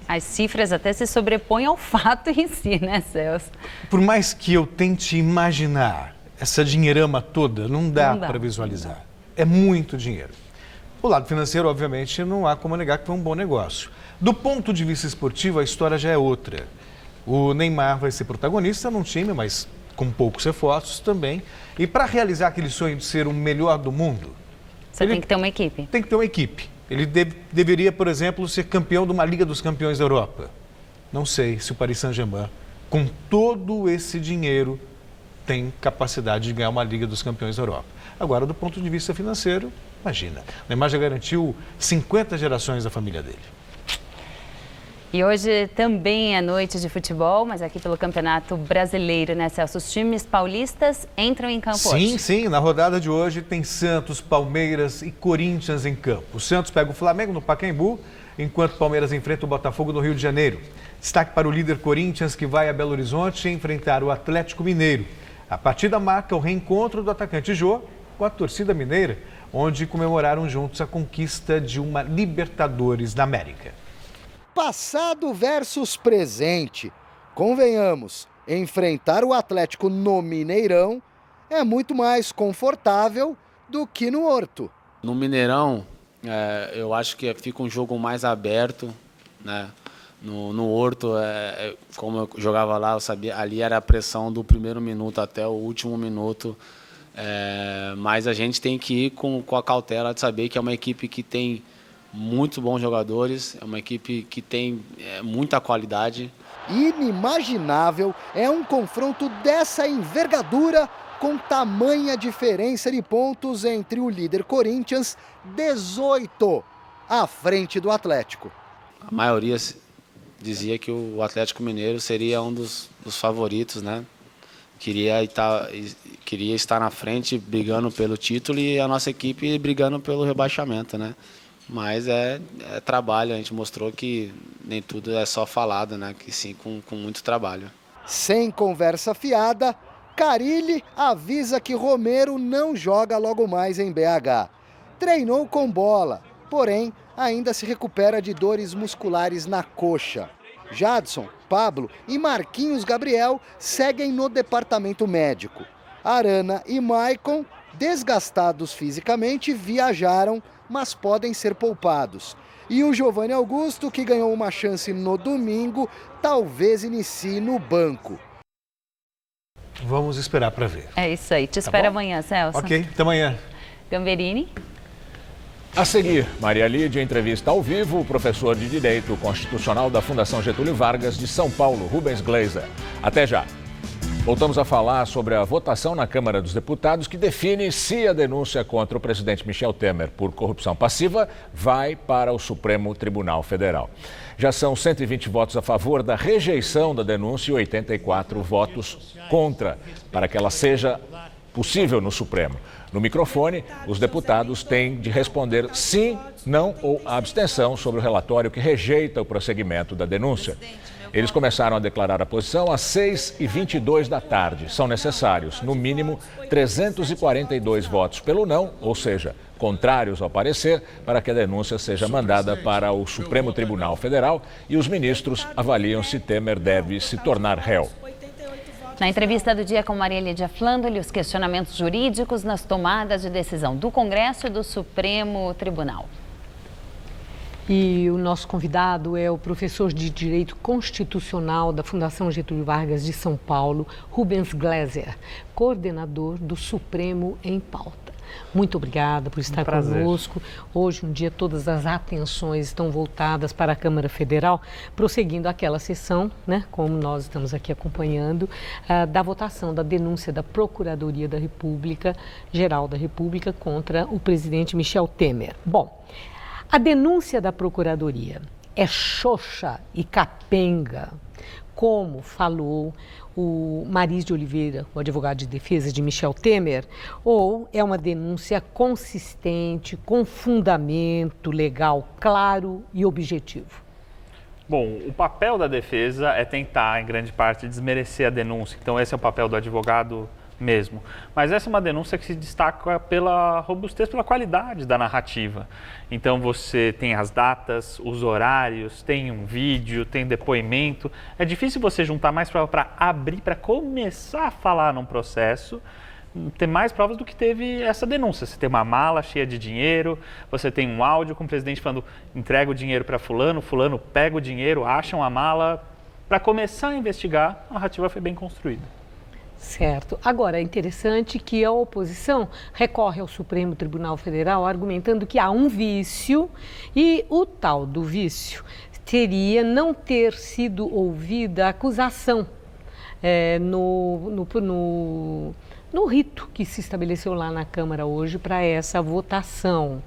As cifras até se sobrepõem ao fato em si, né, Celso? Por mais que eu tente imaginar essa dinheirama toda, não dá para visualizar. É muito dinheiro. O lado financeiro, obviamente, não há como negar que foi um bom negócio. Do ponto de vista esportivo, a história já é outra. O Neymar vai ser protagonista num time, mas com poucos reforços também. E para realizar aquele sonho de ser o melhor do mundo... Você tem que ter uma equipe. Tem que ter uma equipe. Ele deveria, por exemplo, ser campeão de uma Liga dos Campeões da Europa. Não sei se o Paris Saint-Germain, com todo esse dinheiro, tem capacidade de ganhar uma Liga dos Campeões da Europa. Agora, do ponto de vista financeiro, imagina. O Neymar já garantiu 50 gerações da família dele. E hoje também é noite de futebol, mas aqui pelo Campeonato Brasileiro, né, Celso? Os times paulistas entram em campo hoje. Sim. Na rodada de hoje tem Santos, Palmeiras e Corinthians em campo. O Santos pega o Flamengo no Pacaembu, enquanto o Palmeiras enfrenta o Botafogo no Rio de Janeiro. Destaque para o líder Corinthians, que vai a Belo Horizonte enfrentar o Atlético Mineiro. A partida marca o reencontro do atacante Jô com a torcida mineira, onde comemoraram juntos a conquista de uma Libertadores da América. Passado versus presente. Convenhamos, enfrentar o Atlético no Mineirão é muito mais confortável do que no Horto. No Mineirão, eu acho que fica um jogo mais aberto, né? No Horto, como eu jogava lá, eu sabia, ali era a pressão do primeiro minuto até o último minuto. Mas a gente tem que ir com a cautela de saber que é uma equipe que tem muito bons jogadores, é uma equipe que tem muita qualidade. Inimaginável é um confronto dessa envergadura com tamanha diferença de pontos entre o líder Corinthians, 18, à frente do Atlético. A maioria dizia que o Atlético Mineiro seria um dos favoritos, né? Queria estar na frente brigando pelo título e a nossa equipe brigando pelo rebaixamento, né? Mas é trabalho, a gente mostrou que nem tudo é só falado, né? Que sim, com muito trabalho. Sem conversa fiada, Carille avisa que Romero não joga logo mais em BH. Treinou com bola, porém ainda se recupera de dores musculares na coxa. Jadson, Pablo e Marquinhos Gabriel seguem no departamento médico. Arana e Maicon, desgastados fisicamente, viajaram, mas podem ser poupados. E o Giovanni Augusto, que ganhou uma chance no domingo, talvez inicie no banco. Vamos esperar para ver. É isso aí. Te espero amanhã, Celso. Ok, até amanhã. Gamberini. A seguir, Maria Lídia entrevista ao vivo o professor de Direito Constitucional da Fundação Getúlio Vargas de São Paulo, Rubens Gleiser. Até já. Voltamos a falar sobre a votação na Câmara dos Deputados que define se a denúncia contra o presidente Michel Temer por corrupção passiva vai para o Supremo Tribunal Federal. Já são 120 votos a favor da rejeição da denúncia e 84 votos contra, para que ela seja possível no Supremo. No microfone, os deputados têm de responder sim, não ou abstenção sobre o relatório que rejeita o prosseguimento da denúncia. Eles começaram a declarar a posição às 6h22 da tarde. São necessários, no mínimo, 342 votos pelo não, ou seja, contrários ao parecer, para que a denúncia seja mandada para o Supremo Tribunal Federal e os ministros avaliam se Temer deve se tornar réu. Na entrevista do dia com Maria Lídia Flandoli, os questionamentos jurídicos nas tomadas de decisão do Congresso e do Supremo Tribunal. E o nosso convidado é o professor de Direito Constitucional da Fundação Getúlio Vargas de São Paulo, Rubens Gleiser, coordenador do Supremo em Pauta. muito obrigada por estar conosco. Hoje, um dia, todas as atenções estão voltadas para a Câmara Federal, prosseguindo aquela sessão, né, como nós estamos aqui acompanhando, da votação da denúncia da Procuradoria da República, Geral da República, contra o presidente Michel Temer. Bom, a denúncia da Procuradoria é xoxa e capenga, como falou o Maris de Oliveira, o advogado de defesa de Michel Temer, ou é uma denúncia consistente, com fundamento legal claro e objetivo? Bom, o papel da defesa é tentar, em grande parte, desmerecer a denúncia. Então, esse é o papel do advogado mesmo. Mas essa é uma denúncia que se destaca pela robustez, pela qualidade da narrativa. Então você tem as datas, os horários, tem um vídeo, tem depoimento. É difícil você juntar mais provas para abrir, para começar a falar num processo, ter mais provas do que teve essa denúncia. Você tem uma mala cheia de dinheiro, você tem um áudio com o presidente falando, entrega o dinheiro para fulano, fulano pega o dinheiro, acham a mala. Para começar a investigar, a narrativa foi bem construída. Certo. Agora, é interessante que a oposição recorre ao Supremo Tribunal Federal argumentando que há um vício e o tal do vício teria não ter sido ouvida a acusação no rito que se estabeleceu lá na Câmara hoje para essa votação.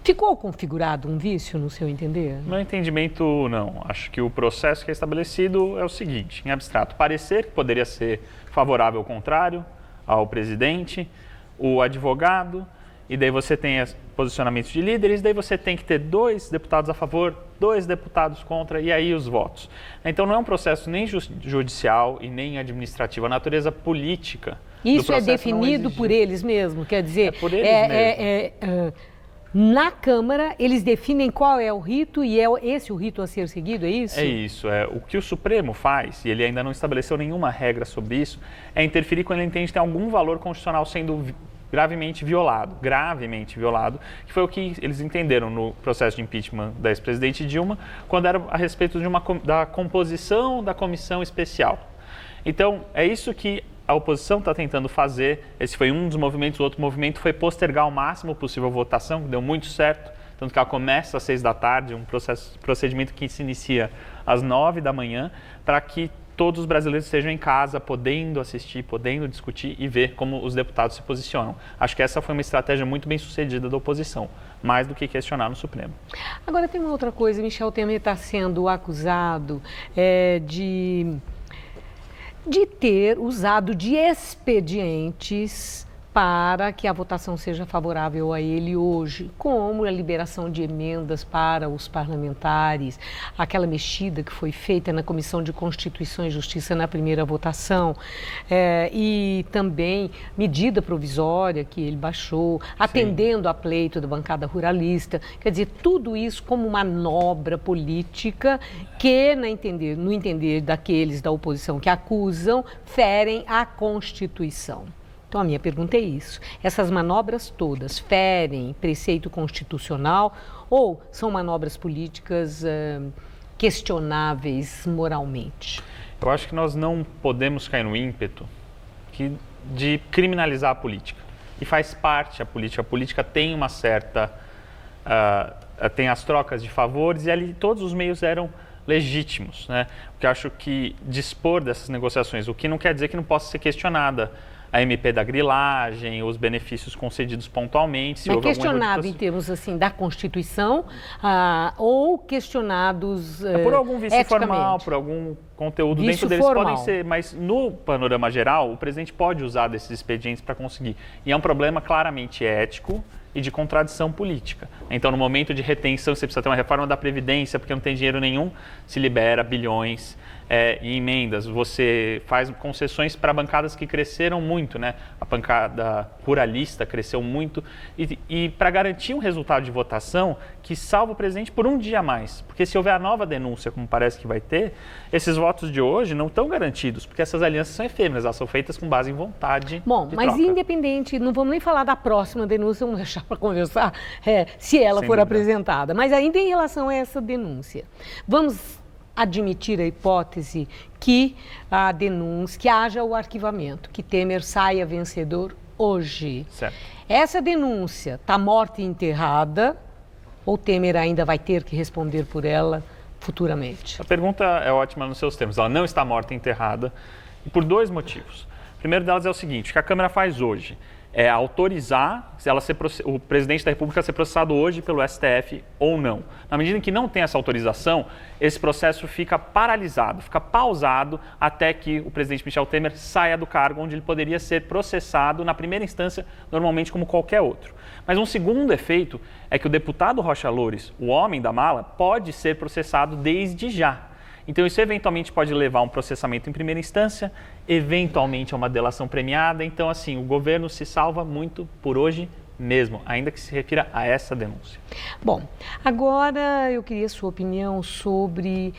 Ficou configurado um vício, no seu entender? No meu entendimento, não. Acho que o processo que é estabelecido é o seguinte, em abstrato, parecer que poderia ser favorável ao contrário, ao presidente, o advogado, e daí você tem posicionamentos de líderes, daí você tem que ter 2 deputados a favor, 2 deputados contra, e aí os votos. Então não é um processo nem judicial e nem administrativo, a natureza política. Isso é definido por eles mesmo, quer dizer... É por eles mesmo. Na Câmara, eles definem qual é o rito e é esse o rito a ser seguido, é isso? É isso. O que o Supremo faz, e ele ainda não estabeleceu nenhuma regra sobre isso, é interferir quando ele entende que tem algum valor constitucional sendo gravemente violado, que foi o que eles entenderam no processo de impeachment da ex-presidente Dilma, quando era a respeito de da composição da comissão especial. Então, é isso que a oposição está tentando fazer. Esse foi um dos movimentos. O outro movimento foi postergar ao máximo possível a votação, que deu muito certo, tanto que ela começa às 6 da tarde, um procedimento que se inicia às 9 da manhã, para que todos os brasileiros estejam em casa, podendo assistir, podendo discutir e ver como os deputados se posicionam. Acho que essa foi uma estratégia muito bem sucedida da oposição, mais do que questionar no Supremo. Agora tem uma outra coisa, Michel Temer está sendo acusado de ter usado de expedientes para que a votação seja favorável a ele hoje, como a liberação de emendas para os parlamentares, aquela mexida que foi feita na Comissão de Constituição e Justiça na primeira votação, e também medida provisória que ele baixou, atendendo a pleito da bancada ruralista. Quer dizer, tudo isso como manobra política que, no entender daqueles da oposição que acusam, ferem a Constituição. Então, a minha pergunta é isso. Essas manobras todas ferem preceito constitucional ou são manobras políticas questionáveis moralmente? Eu acho que nós não podemos cair no ímpeto de criminalizar a política. E faz parte a política. A política tem uma certa... tem as trocas de favores e ali todos os meios eram legítimos, né? Porque eu acho que dispor dessas negociações, o que não quer dizer que não possa ser questionada a MP da grilagem, os benefícios concedidos pontualmente. Mas questionado em termos assim da Constituição ou questionados por algum vício formal, por algum conteúdo vício dentro deles formal. Podem ser, mas no panorama geral o presidente pode usar desses expedientes para conseguir. E é um problema claramente ético e de contradição política. Então, no momento de retenção, você precisa ter uma reforma da Previdência, porque não tem dinheiro nenhum, se libera bilhões em emendas. Você faz concessões para bancadas que cresceram muito, né? A bancada ruralista cresceu muito. E para garantir um resultado de votação que salva o presidente por um dia a mais. Porque se houver a nova denúncia, como parece que vai ter, esses votos de hoje não estão garantidos, porque essas alianças são efêmeras, elas são feitas com base em vontade. Bom, mas troca. Independente, não vamos nem falar da próxima denúncia, vamos deixar para conversar se ela for apresentada. Mas ainda em relação a essa denúncia, vamos admitir a hipótese que a denúncia, que haja o arquivamento, que Temer saia vencedor hoje. Certo. Essa denúncia está morta e enterrada ou Temer ainda vai ter que responder por ela futuramente? A pergunta é ótima nos seus termos. Ela não está morta e enterrada e por 2 motivos. O primeiro delas é o seguinte, o que a Câmara faz hoje é autorizar o presidente da República ser processado hoje pelo STF ou não. Na medida em que não tem essa autorização, esse processo fica paralisado, fica pausado até que o presidente Michel Temer saia do cargo, onde ele poderia ser processado na primeira instância, normalmente como qualquer outro. Mas um segundo efeito é que o deputado Rocha Loures, o homem da mala, pode ser processado desde já. Então isso eventualmente pode levar a um processamento em primeira instância, eventualmente a uma delação premiada. Então assim, o governo se salva muito por hoje mesmo, ainda que se refira a essa denúncia. Bom, agora eu queria sua opinião sobre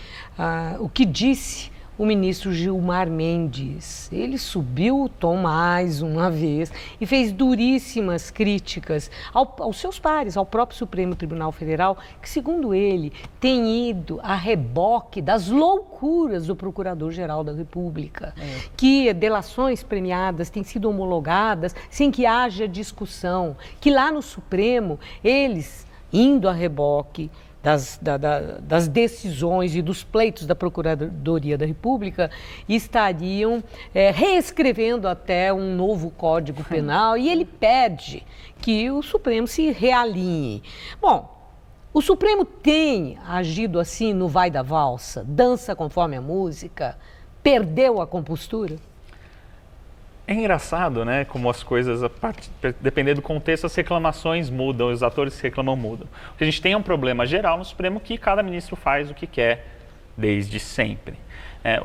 o que disse o ministro Gilmar Mendes. Ele subiu o tom mais uma vez e fez duríssimas críticas aos seus pares, ao próprio Supremo Tribunal Federal, que, segundo ele, tem ido a reboque das loucuras do Procurador-Geral da República, que delações premiadas têm sido homologadas sem que haja discussão, que lá no Supremo, eles, indo a reboque das decisões e dos pleitos da Procuradoria da República, estariam reescrevendo até um novo Código Penal e ele pede que o Supremo se realinhe. Bom, o Supremo tem agido assim no vai da valsa, dança conforme a música, perdeu a compostura? É engraçado, né, como as coisas, dependendo do contexto, as reclamações mudam, os atores que reclamam mudam. O que a gente tem é um problema geral no Supremo que cada ministro faz o que quer desde sempre.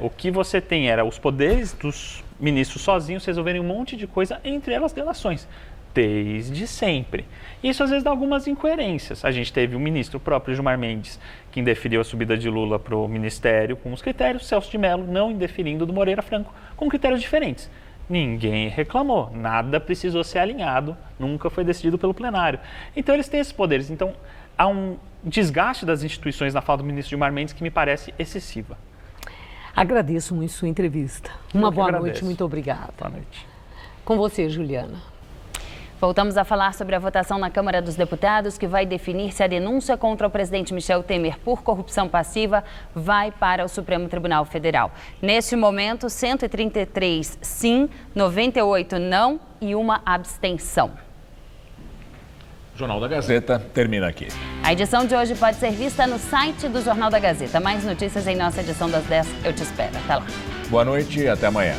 O que você tem era os poderes dos ministros sozinhos resolverem um monte de coisa, entre elas delações, desde sempre. Isso às vezes dá algumas incoerências. A gente teve o ministro próprio, Gilmar Mendes, que indeferiu a subida de Lula para o ministério com os critérios, Celso de Mello não indeferindo do Moreira Franco com critérios diferentes. Ninguém reclamou, nada precisou ser alinhado, nunca foi decidido pelo plenário. Então eles têm esses poderes. Então há um desgaste das instituições na fala do ministro Gilmar Mendes que me parece excessiva. Agradeço muito sua entrevista. Uma boa noite, muito obrigada. Boa noite. Com você, Juliana. Voltamos a falar sobre a votação na Câmara dos Deputados, que vai definir se a denúncia contra o presidente Michel Temer por corrupção passiva vai para o Supremo Tribunal Federal. Neste momento, 133 sim, 98 não e uma abstenção. O Jornal da Gazeta termina aqui. A edição de hoje pode ser vista no site do Jornal da Gazeta. Mais notícias em nossa edição das 10. Eu te espero. Até lá. Boa noite e até amanhã.